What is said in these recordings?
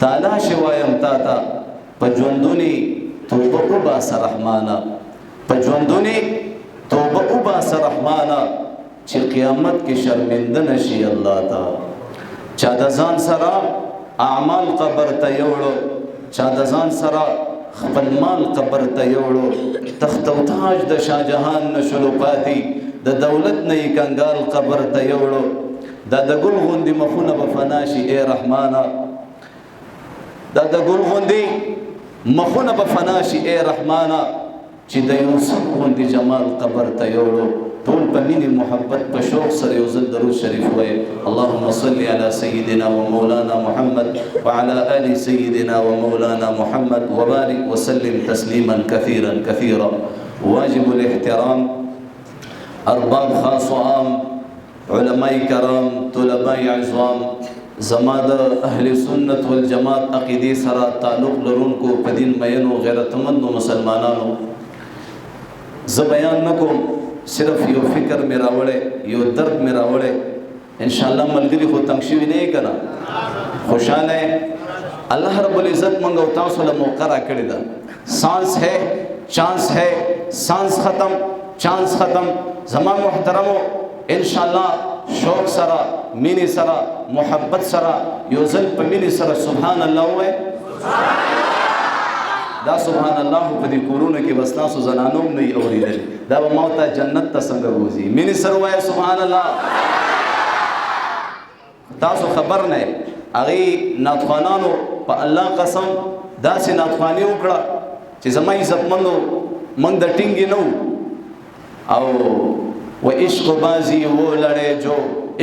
تالاش وایم تا تا په ژوندونې توبه وباسه رحمانه، په ژوندونې توبه وباسه رحمانه، چې قیامت کې شرمنده نشي الله ته. چا د ځان سره اعمال قبر ته یوړو، چا د ځان سره خپل مال قبر ته یوړو، تخت او تاج د شاهجهان نشلو پاتې، د دولت نه یې کنګال قبر ته یوړو. دا د ګل غوندې مخونه به فنا شي ای رحمانه، دا د ګل غوندې مخونه به فنا شي ای رحمانه، چې د یوسف غوندې جمال قبر ته یوړو. ټول په مینې محبت په شوق سره یو ځل درود شریف وایي. اللهم صل على سيدنا ومولانا محمد وعلى آل سيدنا ومولانا محمد وبارك وسلم تسليما كثيرا كثيرا. واجب الاحترام، ارباب خاص و عام، علماء کرام، طلباء عظام، زما د اهل سنت والجماعت عقیدې سره تعلق لرونکو په دین مینو غیرتمندو مسلمانانو، زه بیان نکوم، صرف یو فکر مې راوړی، یو درد مې راوړی. انشاءالله ملګري خو تنګ شوي نه یې که نه، خوشحاله الله رب العزت موږ او تاسو له موقع راکړې ده. سانس ہے چانس ہے، سانس ختم چانس ختم. زما محترمو انشاءالله شوق سره، مینې سره، محبت سره یو ځل په مینې سره سبحان الله ووایئ. دا سبحان الله په دې کورونو کې بس تاسو زنانو هم نه یې اورېدلې، دا به ما ته جنت ته څنګه بوځي. مینې سره ووایه سبحان الله. تاسو خبر نه یې هغې ناتخوانانو په الله قسم داسې ناتخواني وکړه چې زما عزتمندو موږ د ټینګې نه وو. او و عشق بازی وہ لڑے جو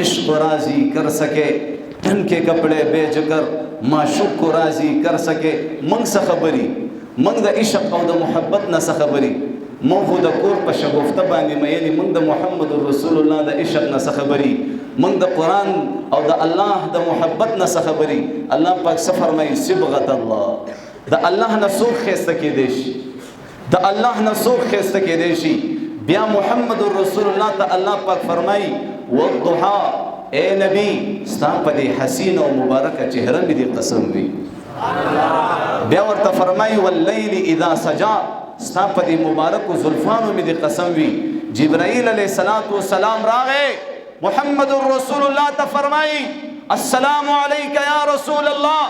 عشق راضی کر سکے، ڈھن کے کپڑے بے جگر معشوق کو راضی کر سکے. منگ سا خبری، منگ دا عشق او دا محبت نہ سا خبری، من خود کور پا شگفته باندې مینی، من دا محمد رسول الله دا عشق نہ سا خبری، من دا قرآن او دا اللہ دا محبت نہ سا خبری. اللہ پاک سفر میں صبغت اللہ، دا اللہ نہ سوک خیسته کې دیشی، دا اللہ نہ سوک خیسته کې دیشی. بیا محمد رسول الله ته الله پاک فرمای والضحى، اے نبی ستا په دې حسین او مبارکه چهره مې دې قسم وي. بیا ورته فرمای واللیل اذا سجا، ستا په دې مبارکو زلفانو مې دې قسم وي. جبرائیل علیہ الصلوۃ والسلام راغې محمد رسول الله ته فرمای السلام علیک یا رسول الله،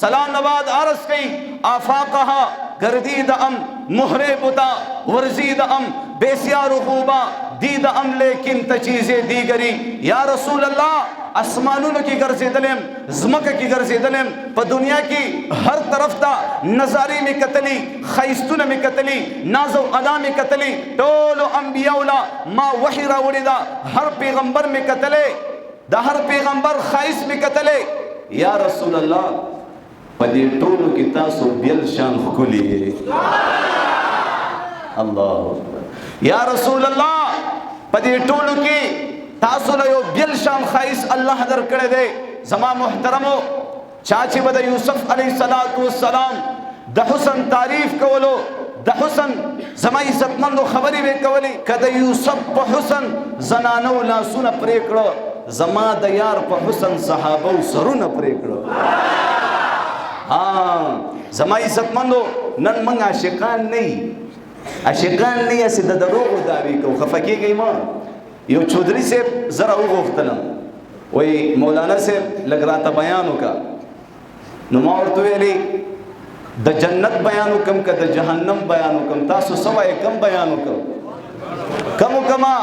سلام نباد عرض کی آفاقها گردید ام مہرے بتا ورزید ام بیسیار خوبا دید ام لیکن تچیزیں دیگری. یا رسول اللہ اسمانوں کی گرزی دلیم، زمک کی گرزی دلیم، پا دنیا کی ہر طرف تا نظاری میں قتلی، خیستون میں قتلی، نازو ادا میں قتلی، ٹولو انبیاء اللہ ما وحی راوڑی دا ہر پیغمبر میں قتلے، دا ہر پیغمبر خیس میں قتلے. یا رسول اللہ پدې ټولو کې تاسو بیل شان ښکلي یې. الله اکبر. یا رسول الله پدې ټولو کې تاسو له یو بیل شان ښایست الله درکړی دی. زما محترمو چا چې به د یوسف علیه السلام د حسن تعریف کولو، د حسن زما عزتمندو خبرې به کولې، که د یوسف په حسن زنانو لاسونه پرې کړه، زما د یار په حسن صحابو سرونه پرې کړه. زما عزتمندو نن موږ عاشقان نه یو، عاشقان نه یې، د دروغو دعوې کوو. خفه کېږئ مه. یو چودري صاحب زه راوغوښتلم، وایي مولانا صاحب لږ راته بیان وکړه. نو ما ورته ویلې د جنت بیان وکړم که د جهنم بیان وکړم؟ تاسو څه وایئ کوم بیان وکړم؟ کوم وکړمه؟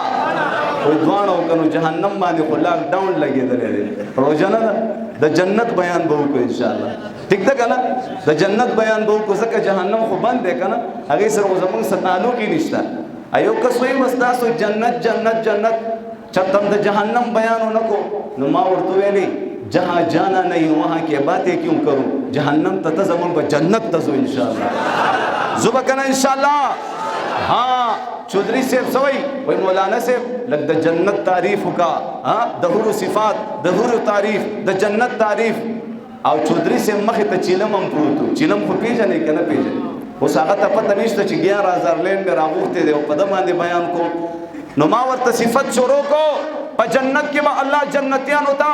وایي دواړه وکړو. جهنم باندې خو لاک ډاون لګېدلی دی، روژه نه ده. د جنت بیان به وکړو انشاءالله. ٹھیک ده که نه؟ د جنت بیان به وکړو، ځکه جهنم خو بند دی که نه، هغې سره خو زموږ څه تعلق یې نشته. یو کس وایي بس تاسو جنت جنت جنت، چاته هم د جهنم بیان ونه کړو. نو ما ورته ویلې جہاں جانا نہیں وہاں کی باتیں کیوں کروں، جہنم تا زمان با جنت تزو انشاءاللہ. زبا کنا انشاءاللہ. ہاں چودری صاحب سوئی وی مولانا صاحب لگ دا جنت تعریف کا، دہور صفات، دہور تعریف، دا جنت تعریف. او چودری صاحب مخی تا چیلم ہم پروتو، چیلم خو پیجنے کنا پیجنے، اس آغا تا پتہ نیشتا چی 11,000 لین میں راغوختے دے و پدہ ماندے بیان کو. نماور تا صفت شروع کو پا جنت کی با اللہ جنتیان ہوتا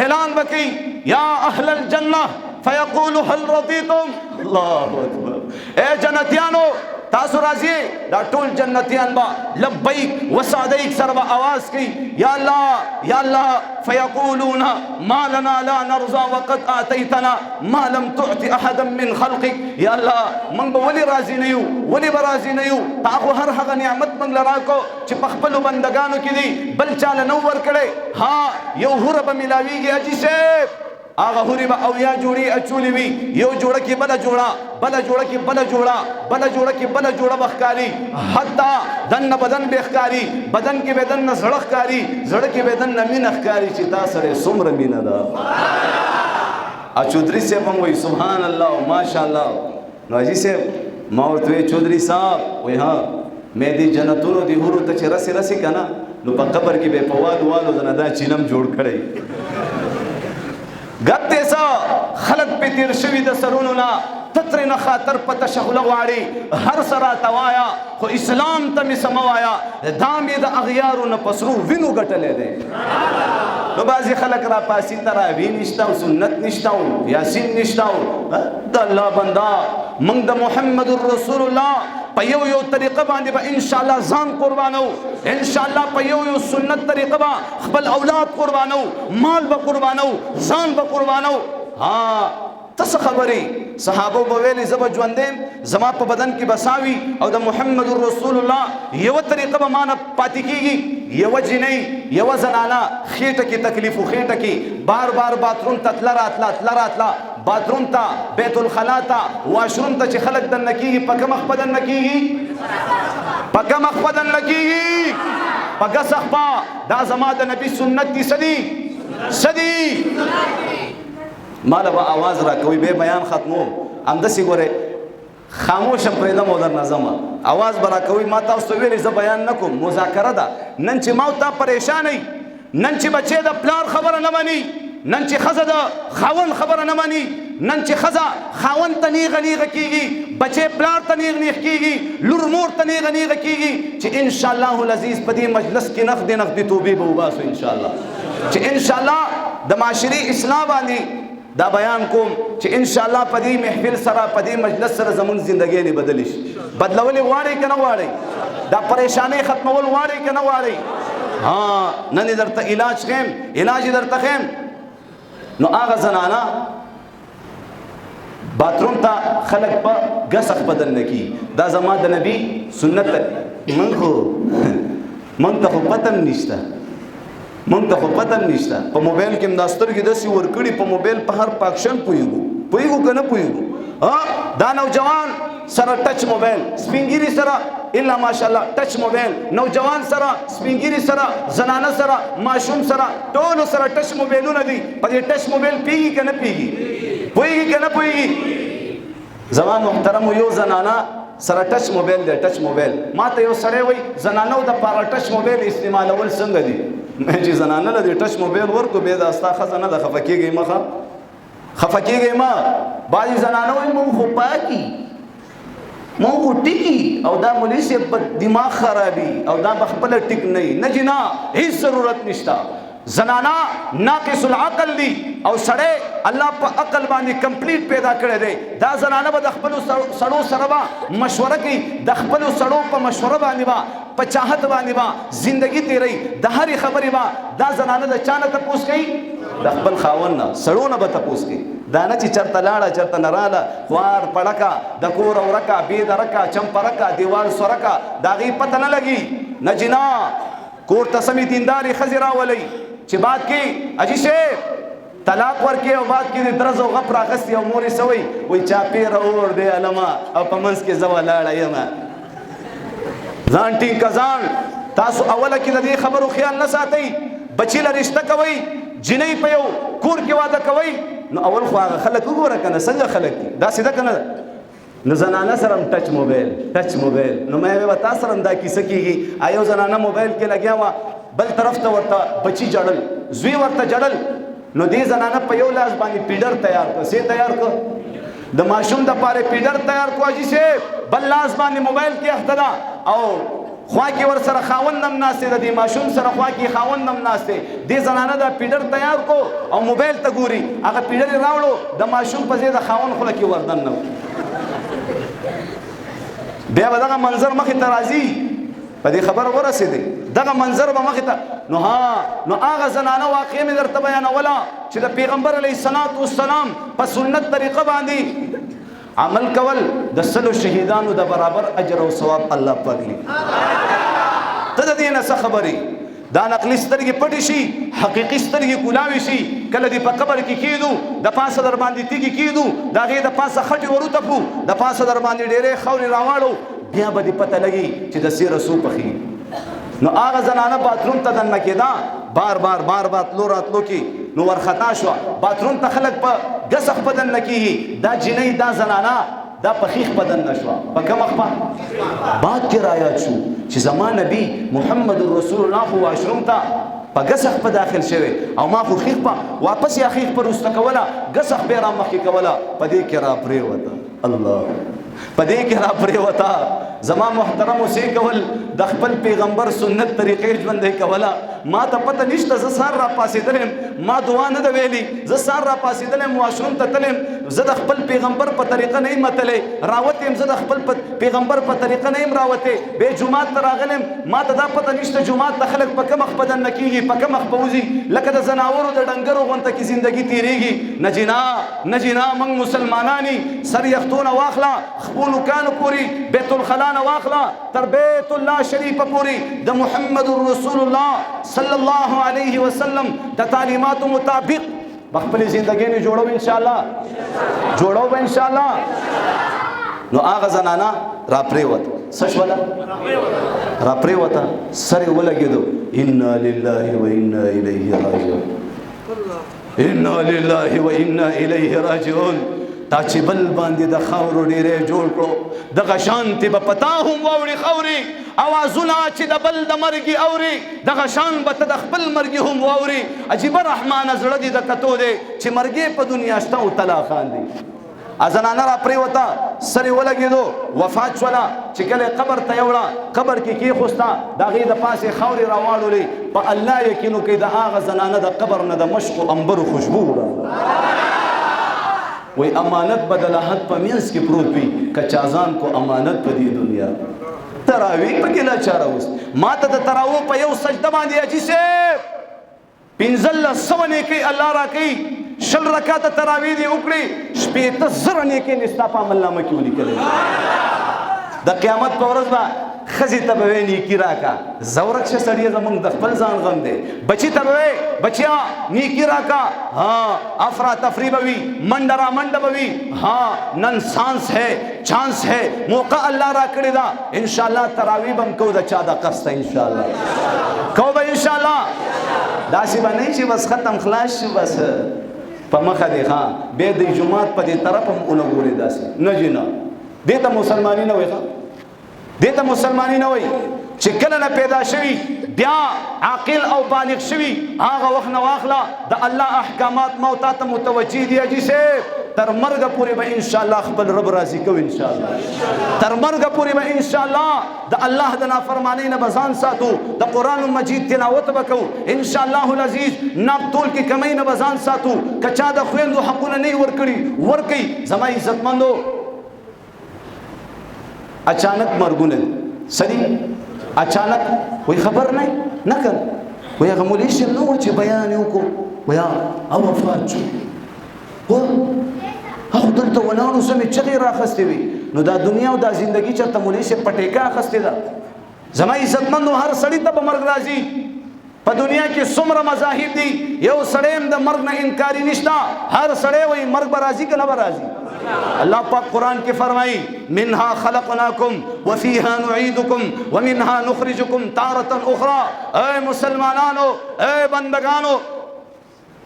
اعلان بکی یا اہل الجنہ فيقول هل رضيتم. الله اکبر. اے جنتیانو تاسو راځي دا ټول جنتیان با لبیک وسعدیک سره आवाज کوي یا الله یا الله. فيقولون ما لنا لا نرضى وقد آتيتنا ما لم تعط احدا من خلقك. یا الله من به ولي راضي نه یو ولي به راضي نه یو تاسو هر هغه نعمت من لراکو چې په خپل بندگانو کې دي بل چاله نو ور کړي. ها یو هر به ملاويږي اجي سه آغا ہوری با اویا جوڑی اچولی وی یو جوڑا کی بلا جوڑا بلا جوڑا کی بلا جوڑا بلا جوڑا کی بلا جوڑا بخکاری حتی دن بدن بخکاری بدن کی بدن زڑخ کاری زڑ کی بدن مین اخکاری چتا سرے سمر مین دا. چودری سے ہم وہی سبحان اللہ ماشاءاللہ. نواجی سے مورتوی چودری صاحب وی ہاں میں دی جنتونو دی حورو تا چھ رسی رسی کنا نو پا قبر کی بے پوالو والو دنا چینم جوڑ کھڑی گتے سا خلق پہ تیر شوی د سروننا تتر نخاطر پتا شغل غواړي هر سرا توایا خو اسلام ته سموایا دامې د اغیارو نه پسرو وینو ګټلې ده. نو بعضی خلق را پاسی تراوی نشتا و سنت نشتا و یاسین نشتا و د الله بندا منگ د محمد رسول الله په یو یو طریقه باندې به ان شاء الله ځان قربانو ان شاء الله په یو یو سنت طریقه به خپل اولاد قربانو مال به قربانو ځان به قربانو. ها تس خبري صحابه بویل زب ژوندم زما په بدن کې بساوي او د محمد رسول الله یو طریقه به مان پاتې کیږي یو جنې یو زنانا خېټه کې تکلیف خېټه کې بار بار باتروم تتل راتلا باتروم تا بیت الخلا تا واشروم تا چې خلق دن نکیږي پکه مخ بدن نکیږي پکه مخ بدن نکیږي پکه صحبا دا زما د نبی سنت دي سدي مالا با آواز را کوي به بیان ختمو ام دسی ګوره خاموش پرېدا مودر نظم آواز برا کوي ما تاسو ویلې ز بیان نکوم مذاکره ده. نن چې ما تا پریشان ای نن چې بچي د پلار خبره نه مانی نن چې خزه د خاون خبره نه مانی نن چې خزه خاون تنیغ نیغ کیږي بچي پلار تنیغ نیغ کیږي لور مور تنیغ نیغ کیږي چې ان شاء الله العزیز په دې مجلس کې نقد توبې به وباسو ان شاء الله چې ان شاء الله د معاشري اصلاح باندې دا بیان کوم چې ان شاء الله په دې محفل سره په دې مجلس سره زمون ژوندۍ نه بدلی شي. بدلول غواړي کنه غواړي دا پریشانی ختمول غواړي کنه غواړي. ها نن درته علاج خیم علاج درته خیم. نو هغه زنانا باتروم ته خلق په غسخ بدل نکی دا زما د نبی سنت من ته پتم نشته مونږ ته خو پته نشته په موبایل کې مداستر کې داسې ورکړي په موبایل په هر پاکشن پویګو کنه پویګو. ها دا نوجوان سره ټچ موبایل سپینګيري سره الا ماشاءالله ټچ موبایل نوجوان سره سپینګيري سره زنانه سره ماشوم سره ټول سره ټچ موبایلونه دي. په دې ټچ موبایل پیږي کنه پویږي کنه پویږي. زما محترم یو زنانه سره ټچ موبایل دی ټچ موبایل ما ته یو سړی وای زنانو د پاره ټچ موبایل استعمالول څنګه دي مې چې زنانه له دې ټچ موبایل ورکو به دا استا خزانه د خفکیږي مخه خفکیږي ما باندې زنانه وای مونږ خو پاکي مونږ ټیکی او دا مولوی په دماغ خرابي او دا بخپل ټیک نه جنا هیڅ ضرورت نشتا. زنانا ناقص العقل دی او سړی الله په عقل باندې کمپلیټ پیدا کړی دی. دا زنانه به د خپل سړو سره به مشوره کوي د خپل سړو په مشوره باندې با په چاهت باندې با زندگی تیری د هرې خبرې با دا زنانه د چانه تپوس کوي د خپل خاوند نه سړو نه به تپوس کوي. دا نه چې چرته لاړه چرته نه راله خوار پړکه د کور اورکه بې درکه چمپرکه دیوال سورکه د هغې پته نه لګي نه جنا کور ته سمې دیندارې ښځې راولئ چې بعد کې اجي شیخ طلاق ورکې او بعد کې د درز او غپ راغستې او مور یې څه وایي وایي چاپېره اور دی علما او په منځ کې زه ولاړه یم ځان ټینګ که ځان. تاسو اوله کې د دې خبرو خیال نه ساتئ بچي له رشته کوئ جنۍ په یو کور کې واده کوئ نو اول خو هغه خلک وګوره که نه څنګه خلک دي داسې ده که نه ده. نو زنانه سره هم ټچ موبایل نو مې به تا سره هم دا کیسه کېږي یو زنانه موبایل کې لګیا وه بل طرف ته ورته بچی جړل زوی ورته جړل نو دې زنانه په یو لاس باندې پیډر تیار کړ سي تیار کړ د ماشوم د پاره پیډر تیار کړ اجي سي بل لاس باندې موبایل کې اخته ده او خوا کې ور سره خاوند هم ناست دی، د دې ماشوم سره خوا کې خاوند هم ناست دی. دې زنانه دا پیډر تیار کو او موبایل ته ګوري، هغه پیډر یې راوړو د ماشوم په ځای د خاوند خوله کې وردن نه بیا به دغه منظر مخې ته راځي. په دې خبر ورسېدی دغه منظر به مخې ته نو هغه زنانه واقع مې درته بیانوله چې د پیغمبر علیه الصلاة والسلام په سنت طریقه باندې عمل کول د سلو شهیدانو د برابر اجر او ثواب الله پاک لري. ته د دې نه څه خبرې؟ دا نقلي سترګې پټې شي، حقیقي سترګې کولاوي شي. کله دې په قبر کې کېدو د پاسه در باندې تیږې کېدو، د هغې د پاسه خټې وروتپو، د پاسه در باندې ډېرې خاورې راواړو، بیا به دې پته لګي چې د سیره څو پخي. نو هغه زنانه باتروم ته دننه کېده، بار بار تلو راتلو کې نو ورخطا شوه. باتروم ته خلک په ګسخ په دننه کېږي، دا جنۍ دا زنانه دا په خیخ په دننه شوه. په کومه خپه باد کې رایاد شو چې زما نبی محمد رسول الله خو واشروم ته په ګسخ په داخل شوی او ما خو خیخ په واپس یا خیخ په رسته کوله، ګسخ بیا را مخکې کوله، په دې کې را پرېوته. الله په دې کې را پرېوته. زما محترم اوسې کول د خپل پیغمبر سنت طریقې ژوندی کوله. ما ته پته نشته، زه سهار را پاڅېدلم، ما دعا نه ده ویلي، زه سهار را پاڅېدلم واشروم ته تلم، زه د خپل پیغمبر په طریقه نه یم تلی، راوتی یم زه د خپل پیغمبر په طریقه نه یم راوتی، بیا جومات ته راغلم، ما ته دا پته نشته جومات ته خلک په کوم مخ په دننه کېږي، په کوم مخ په وځي، لکه د ځناورو د ډنګرو غونته کې زندګي تېرېږي. نه جنا موږ مسلمانان یې، سر یختونه واخله، خپلو کانو پورې بیت الخلا نه واخله تر بیت الله شریفه پورې د محمد رسول الله صلی الله علیه وسلم د تعلیماتو مطابق خپلې زندګۍ نه جوړو انشاءالله، جوړو به انشاءالله. نو هغه زنانه را پرېوته، څه شوله؟ را پرېوته، سر یې ولګېدو. انا لله و انا الیه راجعون، انا لله و انا الیه راجعون. تا چې بل باندې د خاورو ډېری جوړ کړو، دغه شانتې به په تا هم واوړي خاورې، اوازونه چې د بل د مرګي اوري، دغه شان به ته د خپل مرګي هم واوري. عجیبه رحمانه زړه دې د کتو دی چې مرګې په دنیا شته او تلا خاندي. زنانه را پرېوته، سر یې ولګېدو، وفات شوله. چې کله قبر ته یوړه، قبر کې کېښوسته، د هغې د پاسې خاورې راواړولې. په الله یقین وکړئ د هغه زنانه د قبر نه د مشکو انبرو خوشبو راغله. وی امانت به د لحد په منځ کې پروت وي، که چازان کو امانت په دې دنیا. تراویح پکې لاچاره اوس ما ته د تراویح په یو سجده باندې حاجي صاحب 1500 نیکۍ الله راکوي. 20 رکعاته تراویح دې وکړې، 15,000 نیکۍ دې ستا په عملنامه کې ولیکلې. د قیامت په ورځ به ښځې ته به وایي نیکي راکړه. زورک شه سړیه زمونږ د خپل ځان غم دی. بچي ته به وایي بچیا نیکي راکړه. ها افراتفری به وي، منډه را منډه به وي. ها نن سانس ہے، چانس ہے، موقع الله را کړې ده. انشاءالله تراویح به هم کوو د چا د قصد انشاءالله کوو به انشاءالله. داسې به نه چې بس ختم خلاص شي بس په مخه دی. ها بیا د جومات په دې طرف هم ونه ګورې داسې نه جي نه. دې ته مسلماني نه وایي، دې ته مسلماني نه وایي. چې کله نه پیدا شوي بیا عاقل او بالغ شوي، هغه وخت نه واخله د الله احکامات ما تا ته متوجه دي حاجي صاحب. تر مرګه پورې به انشاءالله خپل رب راضي کوو انشاءالله. تر مرګه پورې به انشاءالله د الله د نافرمانۍ نه به ځان ساتو، د قرآن مجید تلاوت به کوو انشاءالله العزیز. ناپتول کې کمی نه به ځان ساتو. که چا د خویندو حقونه نه یې ورکړي ورکوي. زما عزتمندو اچانک مرګونه سړي اچانک وای خبر نه کړ، وای هغه مولوي صاحب نه و چې بیان یې وکړو، وای او وفات شو. هغه دلته ولاړو سمې چغې راخستې وي. نو دا دنیا او دا زندګي چېرته مولوي صاحب په ټیکه اخستې ده. زما عزتمندو هر سړي ته به مرګ راځي. په دنیا کې څومره مذاهب دي، یو سړی هم د مرګ نه انکاري نشته. هر سړی وایي مرګ به راځي که نه به راځي. اللہ پاک قرآن کے فرمائی منها خلقناکم وفیها نعیدکم ومنها نخرجکم تارتا اخرى. اے مسلمانانو، اے بندگانو،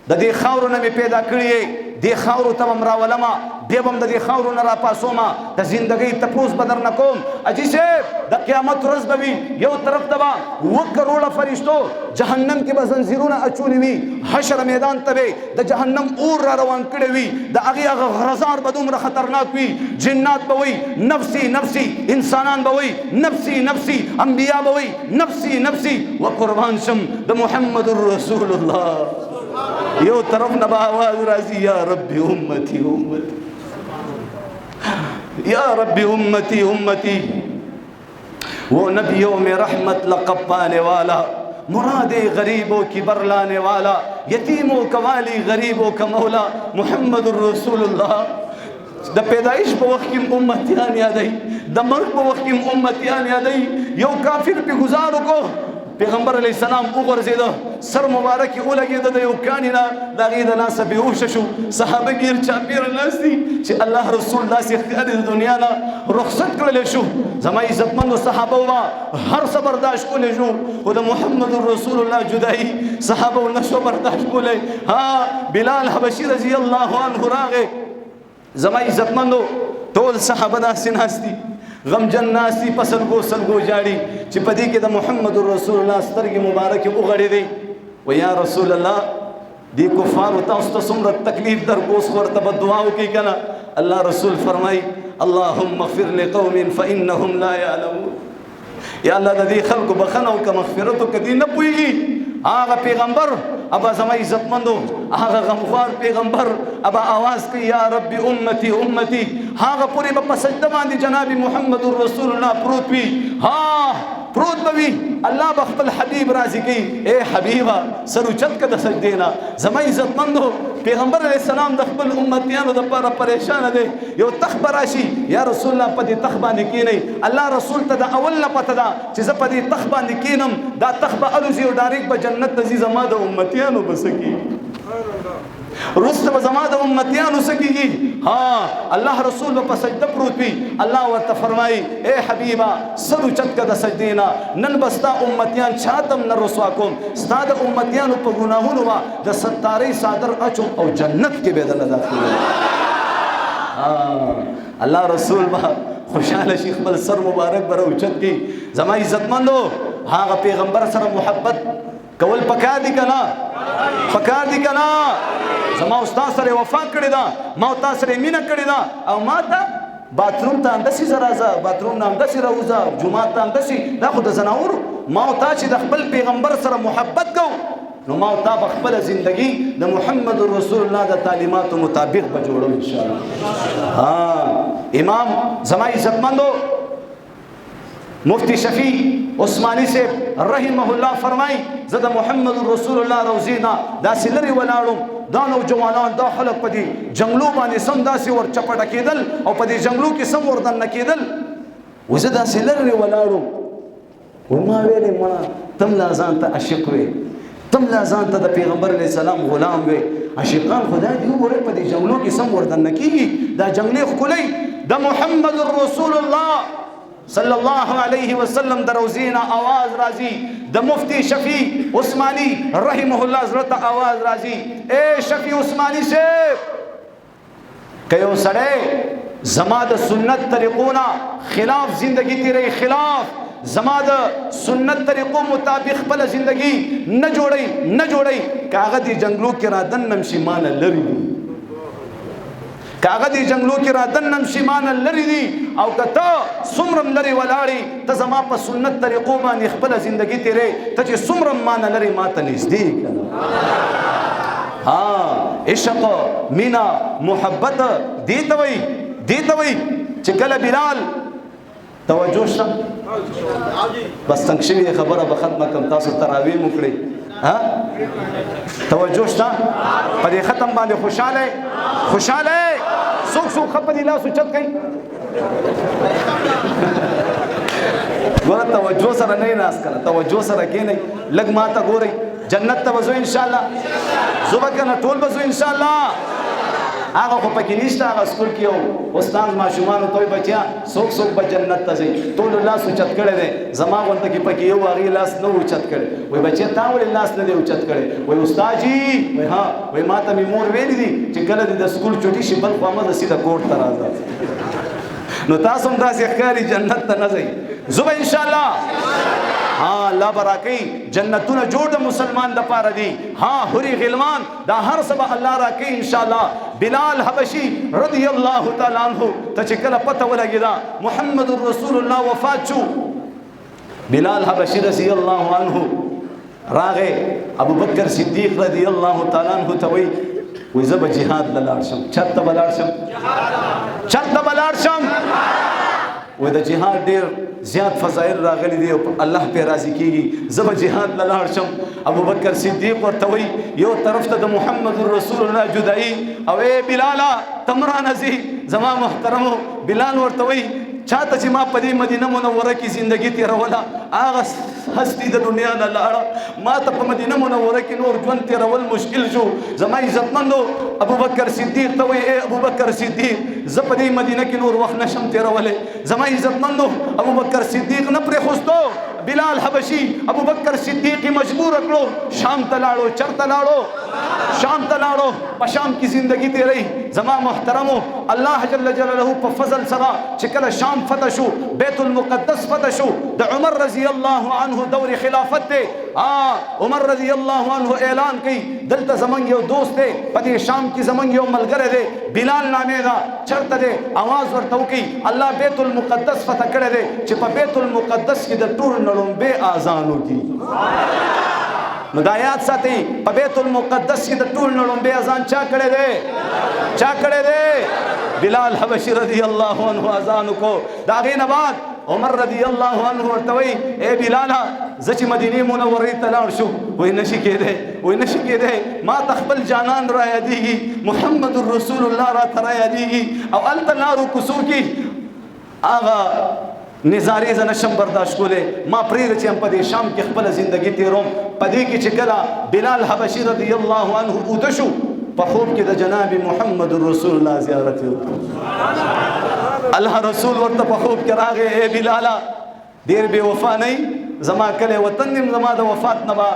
د دې خاورو نه مې پیدا کړی، دې خاورو ته هم راولما بیا به هم د دې خاورو نه راپاسوما د زندګۍ تپوس به درنه کوم حاجي صاحب د قیامت ورځ به وي یو طرف ته به 2 کروڑه فرشتو جهنم کې به زنځیرونه اچولي وي حشر میدان ته به د جهنم اور را روان کړی وي د هغې هغه غرزار به دومره خطرناک وي جنات به وي نفسي نفسي انسانان به وي نفسي نفسي انبیا به وي نفسي نفسي و قربان شم د محمد رسول الله یو طرف نه به آواز راځي یا رب امتی امتی یا رب امتی امتی وہ نبیوں میں رحمت لقب پانے والا مراد غریبوں کی برلانے والا یتیموں کا والی غریبوں کا مولا محمد الرسول اللہ د پیدائش په وخت کې امتیان یادای د مرګ په وخت کې امتیان یادای یو کافر په گزارو کو پیغمبر علیہ السلام وګرځیده سر مبارک ولګید د یو کانینا د غید ناس بیهوش شو صحابه گیر چاپیر ناسي چې الله رسول داسې ښکاري د دنیا نه رخصت کړل شو زما عزتمند صحابه وا هر څه برداشت کولی شو خو د محمد رسول الله جدائی صحابه نشو برداشت کولی ها بلال حبشي رضی الله عنه راغې زما عزتمندو ټول صحابه داسې ناستي غمجن ناسي په سلګو سلګو جاړي چې په دې کې د محمد رسول الله سترګې مبارکې وغړې دي و یا رسول الله دې کفارو تاسو ته څومره تکلیف درکوس ورته به دعا وکړئ که نه الله رسول فرمایي اللهم اغفر لقوم فانهم لا يعلمون یا الله د دې خلکو بخنه وکړه مغفرت وکړه دې نه پوهېږي هغه پیغمبر ابا زما عزتمندو هغه غمخوار پیغمبر ابا آواز کوي یا رب امتی امتی هغه پورې به په سجده باندې جناب محمد رسول الله پروت وي ها پروت به وي الله به خپل حبیب راضي کوي اے حبیبه سر اوچت که د سجدې نه زما عزتمندو پیغمبر علیه السلام د خپل امتیانو دپاره پریشانه دی یو تخت به راشي یا رسول الله په دې تخت باندې کښېنئ الله رسول ته د اول نه پته ده چې زه په دې تخت باندې کښېنم دا تخت به الوځي او ډایرکټ به جنت ته ځي زما د امتیانو به څه کېږي رسته به زما د امتیانو څه کېږي ها الله رسول به په سجده پروت وي الله ورته فرمایي اے حبیبه سر اوچت که د سجدې نه نن به ستا امتیان چاته هم نه رسوا کوم ستا د امتیانو په ګناهونو به د ستارۍ څادر اچوم او جنت کې به دله داخلوم الله رسول به خوشحاله شي خپل سر مبارک به راوچت کړي زما عزتمندو هغه پیغمبر سره محبت کول پکار دي که نه پکار دي که نه زما استاد سره وفا کړې ده ما تا سره مینه کړې ده او ما ته باتروم ته همداسې زه راځه باتروم نه همداسې راوځه جومات ته همداسې دا خو د زناورو ما او تا چې د خپل پیغمبر سره محبت کوو نو ما او تا به خپله زندګي د محمد رسول الله د تعلیماتو مطابق به جوړو انشاءالله امام زما عزتمندو مفتی شفیع عثمانی صاحب رحمه الله فرمای زه د محمد رسول الله روضې نه داسې لرې ولاړم دا نوجوانان دا خلک په دې جنګلو باندې سم داسې ور چپټه کېدل او په دې جنګلو کې سم ور دننه کېدل و زه داسې لرې ولاړم وما ویلې ما تم لا ځان ته عاشق وې تم لا ځان ته د پیغمبر علیه السلام غلام وې عاشقان خدای دې وګورئ په دې جنګلو کې سم ور دننه کېږي دا جنګلې ښکلی د محمد رسول الله صلی الله علیه وسلم د روزینا آواز راځي د مفتی شفیع عثمانی رحمه الله زړه ته آواز راځي اے شفیع عثمانی صاحب که یو سړی زما د سنت طریقونه خلاف زندگی تیری خلاف زما د سنت طریقو مطابق خپل زندگی نه جوړی که هغه دې جنګلو کې را دننم شي مانه لري که هغه دې جنګلو کې را دننم شي مانه لري دي او که ته څومره لرې ولاړې ته زما په سنت طریقو باندې خپله زندګي تېرې ته چې څومره مانه لرې ما ته نږدې که ها عشق مینا محبت دې ته وایي چې کله بلال توجه شته بس تنګ شوې خبره به ختمه کړم تاسو تراویح مو کړئ توجه شته په دې ختم باندې خوشحاله څوک ښه په دې لاس اوچت کوي ګوره توجه سره نه یې ناست کنه توجه سره کښېنئ لږ ما ته ګورئ جنت ته به ځو انشاءالله زه به که نه ټول به ځو انشاءالله هغه خو پکې نشته. هغه سکول کې یو استاد ماشومانو ته وایي بچیا څوک څوک به جنت ته ځي؟ ټولو لاس اوچت کړی دی. زما غونته کې پکې یو هغې لاس نه اوچت کړی. وایي بچیا تا ولې لاس نه دی اوچت کړی؟ وایي استاد جي وایي ها وایي ما ته مې مور ویلي دي چې کله دې د سکول چوټي شي بل خوا مه ځه سیده کور ته راځه. نو تاسو هم داسې ښکاري جنت ته نه ځئ. زه به انشاءالله الله براکي جنتونه جوړ د مسلمان د پاره دي. حوري غلمان دا هر څه به الله راکي انشاءالله. بلال حبشي رضی الله تعالی عنہ ته چې کله پته ولګېده محمد رسول الله وفات شو، بلال حبشي رضی الله عنہ راغې ابو بکر صدیق رضی الله تعالی عنہ ته وایي زه به جهاد ته لاړ شم. چېرته به لاړ شم؟ چېرته به لاړ شم؟ وایي د جهاد ډېر زیات فضایل راغلي دي او الله پرې راضي کېږي. زه به جهاد ته لاړ شم. ابو بکر صدیق ورته وایي یو طرف ته د محمد رسول الله جدایي او ای بلاله ته م رانه ځې. زما محترمو بلال ورته وایي چاته چې ما په دې مدینه منوره کې زندگی تېروله هغه هستي د دنیا نه لاړه. ما ته په مدینه منوره کې نور ژوند تېرول مشکل شو. زما عزتمندو ابو بکر صدیق ته وایي ای ابو بکر صدیق زه په دې مدینه کې نور وخت نشم تېرولی. زما عزتمندو ابو بکر صدیق نه پرېښوستو. بلال حبشي ابو بکر صدیق مجبور کړو شام ته لاړو. چېرته لاړو؟ شام ته لاړو. په شام کې زندگی تېروي. زما محترمو الله جل جلاله په فضل سره چې کله شام فتح شو، بیت المقدس فتح شو، د عمر رضی الله عنه دور خلافت دی. عمر رضی الله عنه اعلان کوي دلته زمونږ یو دوست دی په دې شام کې زمونږ یو ملګری دی بلال نامې ده. چېرته دی؟ آواز ورته وکړي. الله بیت المقدس فتح کړی دی چې په بیت المقدس کې د ټول نه لومبې اذان وکړي. نو دا یاد ساتئ په بیت المقدس کې د ټول نه لومبې اذان چا کړی دی؟ چا کړی دی؟ بلال حبشي رضی الله عنه اذان وکړو. د هغې نه بعد عمر رضی الله عنه ورته وایي ای بلاله زه چې مدینې منورې ته لاړ شو وایي نشي کېدی. وایي نشي کېدی ما ته خپل جانان را یادېږي، محمد رسول الله راته را یادېږي او هلته لارو کوڅو کې هغه نظارې زه نشم برداشت کولی. ما پرېږده چې په دې شام کې خپله زندګي تېروم. په دې کې چې کله بلال حبشي رضی الله عنه اوده شو په خوب کې د جناب محمد رسول الله زیارت وکړو. الله رسول ورته په خوب کې راغی ای بلاله ډېر بې وفا نه زما کلی وطن یم زما د وفات نه به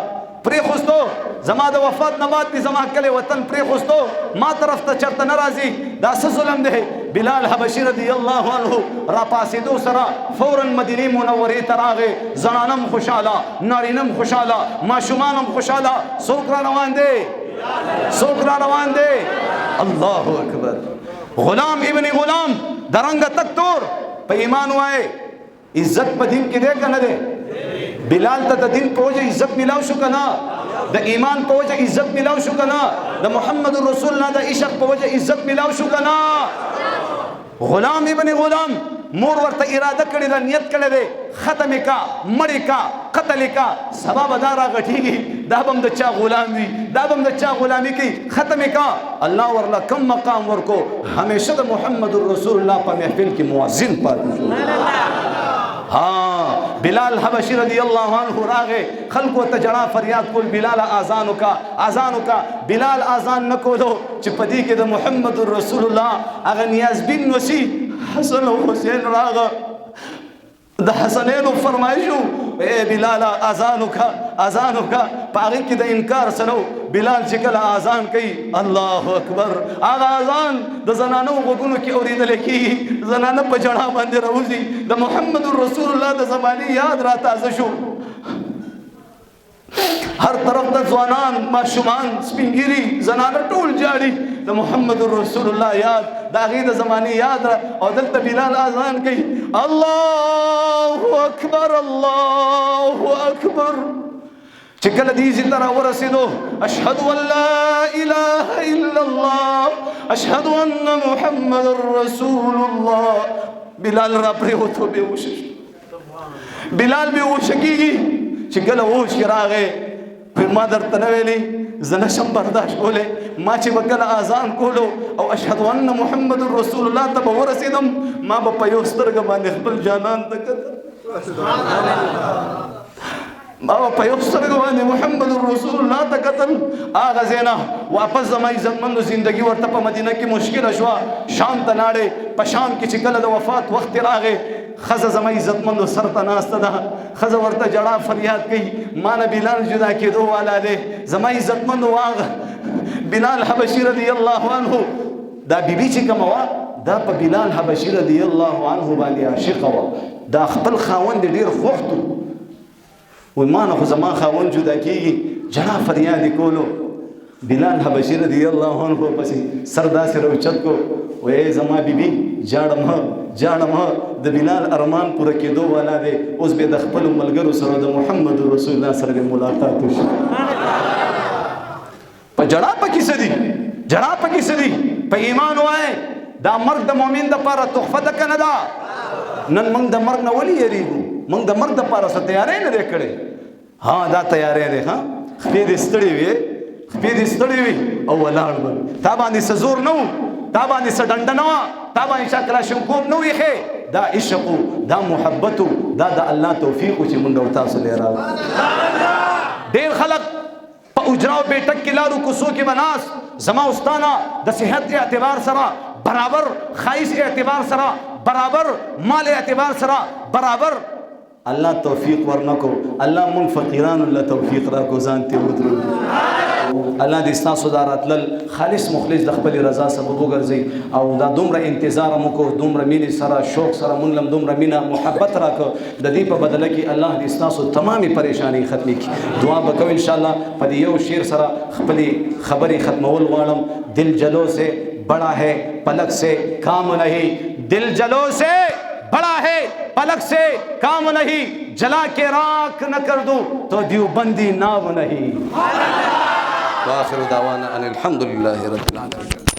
پرېښوستو. زما د وفات نه بعد دې زما کلی وطن پرېښوستو ما طرف ته چېرته نه راځي. دا څه ظلم دی؟ بلال حبشي رضی الله عنه را پاسېدو سره فوراً مدینې منورې ته راغی. زنانم خوشحاله، نارینم خوشحاله، ماشومانم خوشحاله. څوک را روان دی؟ څوک را روان دی؟ الله اکبر. غلام ابن غلام درنګ تک تور په ایمان وایي عزت په دین کې دی که نه دی؟ بلال ته د دین په وجه عزت ملاو شو که نه؟ د ایمان په وجه عزت ملاو شو که نه؟ د محمد رسول الله د عشق په وجه عزت ملاو شو که نه؟ غلام ابن غلام مور ورته اراده کړې ده، نیت کړی دی ختم کا، مړې کا، قتل کا. سبا به دا راغټېږي دا به هم د چا غلام وي، دا به هم د چا غلامي کوي. ختم کا. الله ورله کم مقام ورکو، همیشه د محمد رسول الله په محفل کې مؤذن پاتې شو. بلال حبشي رضی الله عنه راغې خلکو ته جړا فریاد کول بلال اذان وکړه اذان وکړه. بلال اذان نه کولو چې په دې کې د محمد رسول الله هغه نیاز بن وسی حسن او حسین راغه. د حسنینو فرمایشو ای بلال اذان وکړه اذان وکړه. په هغې کې د انکار سره بلال چې کله اذان کوي الله اکبر هغه اذان د زنانو غوږونو کې اورېدلی کېږي. زنانه په جړا باندې راوځي. د محمد رسول الله د زمانې یاد را تازه شو. هر طرف د ځوانان ماشومان سپینګیري زنانه ټول جاړي. د محمد رسول الله یاد د هغې د زمانې یاد را او دلته بلال اذان کوي الله اکبر الله اکبر. چې کله دې ځای ته راورسېدو اشهد ان لا اله الا الله اشهد ان محمد رسول الله. بلال را پرېوتو بېهوشه شو. بلال بېهوشه کېږي. چې کله هوش کې راغی ما درته نه ویلي زه نشم برداشت کولی. ما چې به کله اذان کولو او اشهد ان محمد رسول الله ته به ورسېدم ما به په یو سترګه باندې خپل جانان ته کتل. ما په یو سترګو باندې محمد رسول الله ته کتل. هغه ځای نه واپس زما عزتمندو زندګي ورته په مدینه کې مشکله شوه. شام ته لاړې. په شام کې چې کله د وفات وخت راغی، ښځه زما عزتمندو سر ته ناسته ده. ښځه ورته ژړا فریاد کوي، ما نه بلال جدا کېدو والا دی. زما عزتمندو هغه بلال حبشي رضی الله عنه، دا بیبي چې کومه وه دا په بلال حبشي رضی الله عنه باندې عاشقه وه. دا خپل خاوند ډېر خوښ و. وی ما نه خو زما خاوند جدا کېږي. ژړا فریاد یې کولو. بلال حبشي رضی الله عنه پسې سر داسې راوچت کو. وی زما بیبي جاړم د بلال ارمان پوره کېدو والا دی. اوس به د خپلو ملګرو سره د محمد رسول الله سره ملاقات وشي. په ژړا پکې څه دي؟ ژړا پکې څه دي؟ په ایمان وایه دا مرګ د مؤمن دپاره تحفه ده که نه ده؟ نن موږ د مرګ نه ولې یېرېږو؟ موږ د مرګ دپاره څه تیاری نه دی کړی؟ ها دا تیاری دی. ها خپې دې ستړې وې، خپې دې ستړې وې او ولاړ به. تا باندې څه زور نه و، تا باندې څه ډنډه نه وه، تا باندې چا کلاشینکوف نه و ایښی. دا عشق و، دا محبت و، دا د الله توفیق و چې موږ او تاسو لی راغلو. ډېر خلک په اجرا او بیټک کې لارو کوڅو کې به ناست. زما استانه د صحت اعتبار سره برابر، ښایست اعتبار سره برابر، مال اعتبار سره برابر. الله توفیق ورنکو. الله مونږ فقیرانو له توفیق راکو، ځان ته ودرو. الله دې ستاسو دا راتلل خالص مخلص د خپل رضا سبب وګرځي. او دا دومره انتظار مو کو، دومره مینې سره شوق سره مونږ لم دومره مینه محبت راکو. د دې په بدله کې الله دې ستاسو تمامي پریشانی ختمي کړي. دعا وکړو ان شاء الله. په دې یو شعر سره خپلې خبرې ختمول غواړم. دل جلو سے بڑا ہے پلک سے کام نہیں، دل جلو سے بڑا ہے پلک سے کام نہیں، جلا کے راکھ نہ کر دوں تو دیوبندی نام نہیں. وآخر دعوانا ان الحمد للہ رب العالمین.